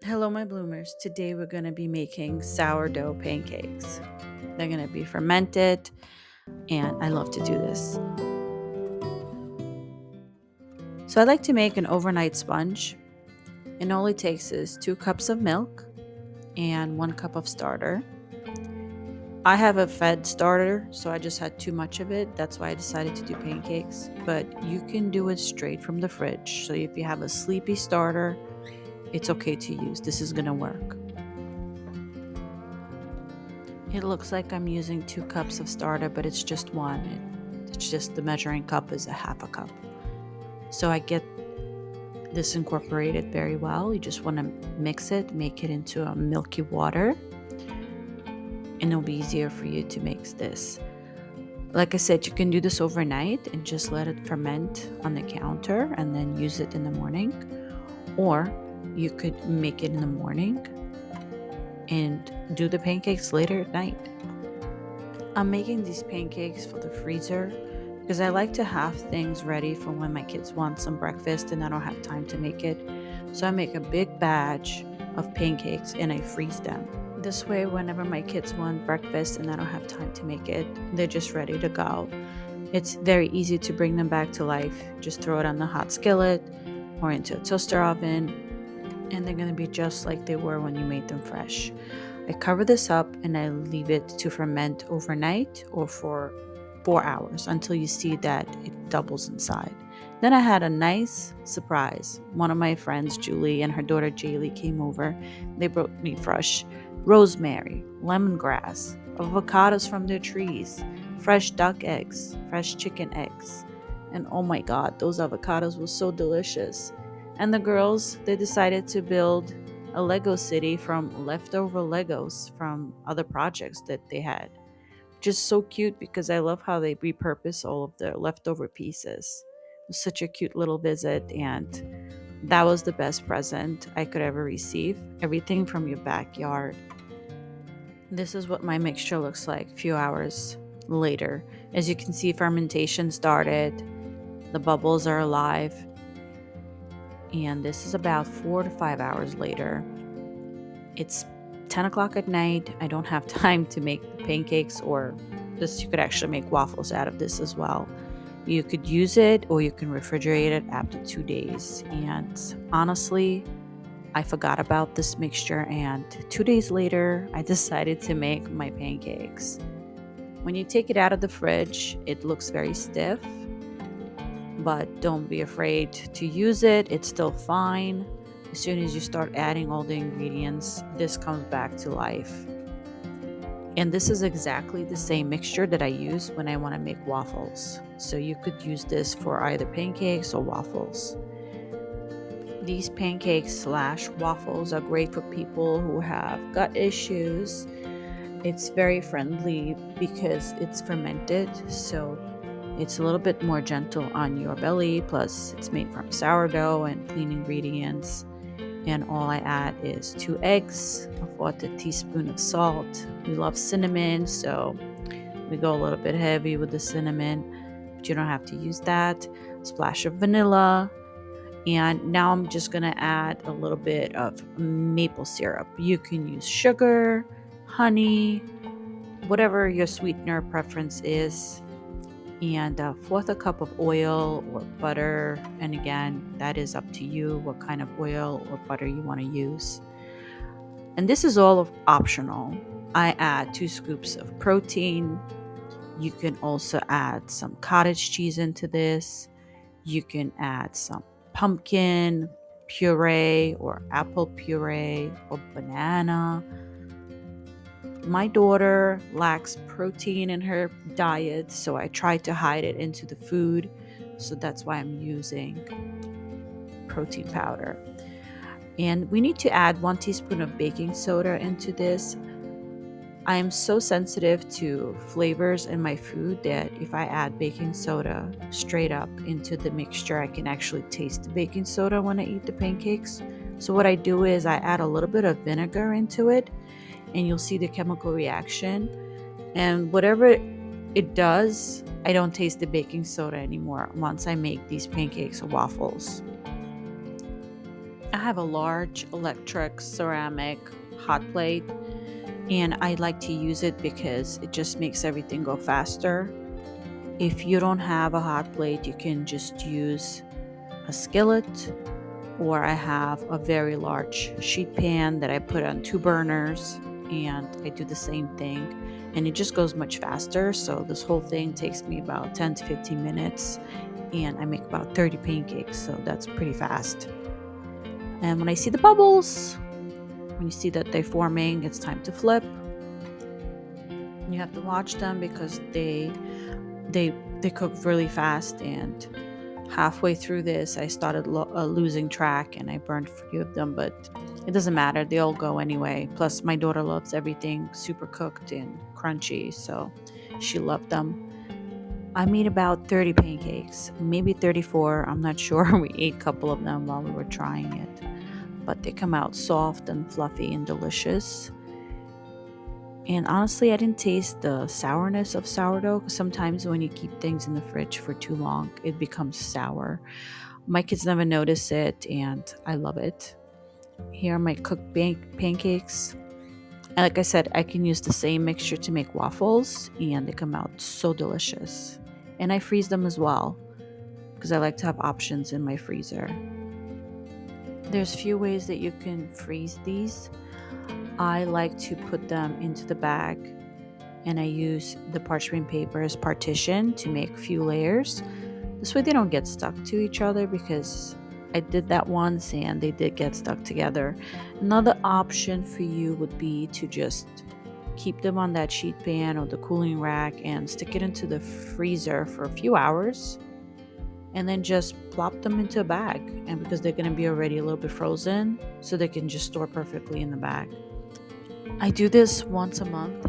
Hello, my bloomers. Today we're going to be making sourdough pancakes. They're going to be fermented, and I love to do this. So, I like to make an overnight sponge, and all it takes is 2 cups of milk and 1 cup of starter. I have a fed starter, so I just had too much of it. That's why I decided to do pancakes. But you can do it straight from the fridge. So, if you have a sleepy starter, it's okay to use. This is going to work. It looks like I'm using 2 cups of starter, but it's just one. It's just the measuring cup is a half a cup. So I get this incorporated very well. You just want to mix it, make it into a milky water, and it'll be easier for you to mix this. Like I said, you can do this overnight and just let it ferment on the counter and then use it in the morning. Or you could make it in the morning and do the pancakes later at night. I'm making these pancakes for the freezer because I like to have things ready for when my kids want some breakfast and I don't have time to make it. So I make a big batch of pancakes and I freeze them. This way, whenever my kids want breakfast and I don't have time to make it, they're just ready to go. It's very easy to bring them back to life. Just throw it on the hot skillet or into a toaster oven, and they're going to be just like they were when you made them fresh. I cover this up and I leave it to ferment overnight or for 4 hours until you see that it doubles inside. Then I had a nice surprise. One of my friends, Julie, and her daughter Jaylee came over. They brought me fresh rosemary, lemongrass, avocados from their trees, fresh duck eggs, fresh chicken eggs. And oh my God, those avocados were so delicious. And the girls, they decided to build a Lego city from leftover Legos from other projects that they had. Just so cute because I love how they repurpose all of the leftover pieces. It was such a cute little visit, and that was the best present I could ever receive. Everything from your backyard. This is what my mixture looks like a few hours later. As you can see, fermentation started. The bubbles are alive. And this is about 4 to 5 hours later. It's 10 o'clock at night. I don't have time to make pancakes, or this, you could actually make waffles out of this as well. You could use it or you can refrigerate it after 2 days. And honestly, I forgot about this mixture, and 2 days later, I decided to make my pancakes. When you take it out of the fridge, it looks very stiff, but don't be afraid to use it. It's still fine. As soon as you start adding all the ingredients, this comes back to life. And this is exactly the same mixture that I use when I want to make waffles. So you could use this for either pancakes or waffles. These pancakes / waffles are great for people who have gut issues. It's very friendly because it's fermented, so it's a little bit more gentle on your belly. Plus, it's made from sourdough and clean ingredients. And all I add is 2 eggs, a 1/4 teaspoon of salt. We love cinnamon, so we go a little bit heavy with the cinnamon, but you don't have to use that. A splash of vanilla. And now I'm just going to add a little bit of maple syrup. You can use sugar, honey, whatever your sweetener preference is. And 1/4 cup of oil or butter. And again, that is up to you what kind of oil or butter you want to use. And this is all optional. I add 2 scoops of protein. You can also add some cottage cheese into this. You can add some pumpkin puree or apple puree or banana. My daughter lacks protein in her diet, so I try to hide it into the food. So that's why I'm using protein powder. And we need to add 1 teaspoon of baking soda into this. I am so sensitive to flavors in my food that if I add baking soda straight up into the mixture, I can actually taste the baking soda when I eat the pancakes. So what I do is I add a little bit of vinegar into it, and you'll see the chemical reaction. And whatever it does, I don't taste the baking soda anymore once I make these pancakes or waffles. I have a large electric ceramic hot plate, and I like to use it because it just makes everything go faster. If you don't have a hot plate, you can just use a skillet, or I have a very large sheet pan that I put on 2 burners, and I do the same thing, and it just goes much faster. So this whole thing takes me about 10 to 15 minutes, and I make about 30 pancakes, so that's pretty fast. And when I see the bubbles, when you see that they're forming, it's time to flip. You have to watch them because they cook really fast, and halfway through this I started losing track and I burned a few of them, but it doesn't matter, they all go anyway. Plus my daughter loves everything super cooked and crunchy, so she loved them. I made about 30 pancakes, maybe 34, I'm not sure. We ate a couple of them while we were trying it, but they come out soft and fluffy and delicious. And honestly, I didn't taste the sourness of sourdough, because sometimes when you keep things in the fridge for too long, it becomes sour. My kids never notice it, and I love it. Here are my cooked pancakes. And like I said, I can use the same mixture to make waffles, and they come out so delicious. And I freeze them as well, because I like to have options in my freezer. There's few ways that you can freeze these. I like to put them into the bag, and I use the parchment paper as partition to make a few layers. This way they don't get stuck to each other, because I did that once and they did get stuck together. Another option for you would be to just keep them on that sheet pan or the cooling rack and stick it into the freezer for a few hours, and then just plop them into a bag. And because they're going to be already a little bit frozen, so they can just store perfectly in the bag. I do this once a month,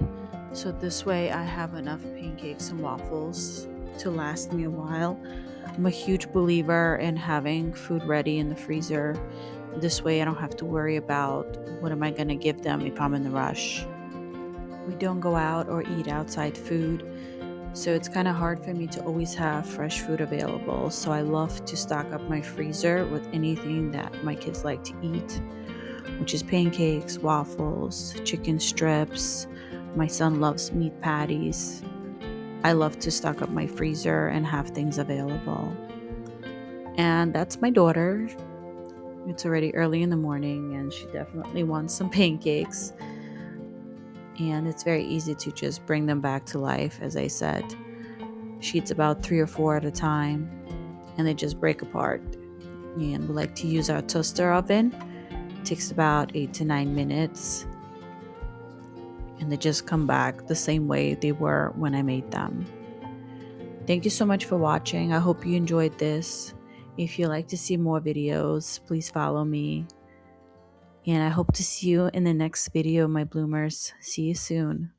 so this way I have enough pancakes and waffles to last me a while. I'm a huge believer in having food ready in the freezer. This way I don't have to worry about what am I going to give them if I'm in a rush. We don't go out or eat outside food, so it's kind of hard for me to always have fresh food available. So I love to stock up my freezer with anything that my kids like to eat, which is pancakes, waffles, chicken strips. My son loves meat patties. I love to stock up my freezer and have things available. And that's my daughter. It's already early in the morning and she definitely wants some pancakes. And it's very easy to just bring them back to life. As I said, she eats about 3 or 4 at a time, and they just break apart. And we like to use our toaster oven. It takes about 8 to 9 minutes, and they just come back the same way they were when I made them. Thank you so much for watching. I hope you enjoyed this. If you'd like to see more videos, please follow me. And I hope to see you in the next video, my bloomers. See you soon.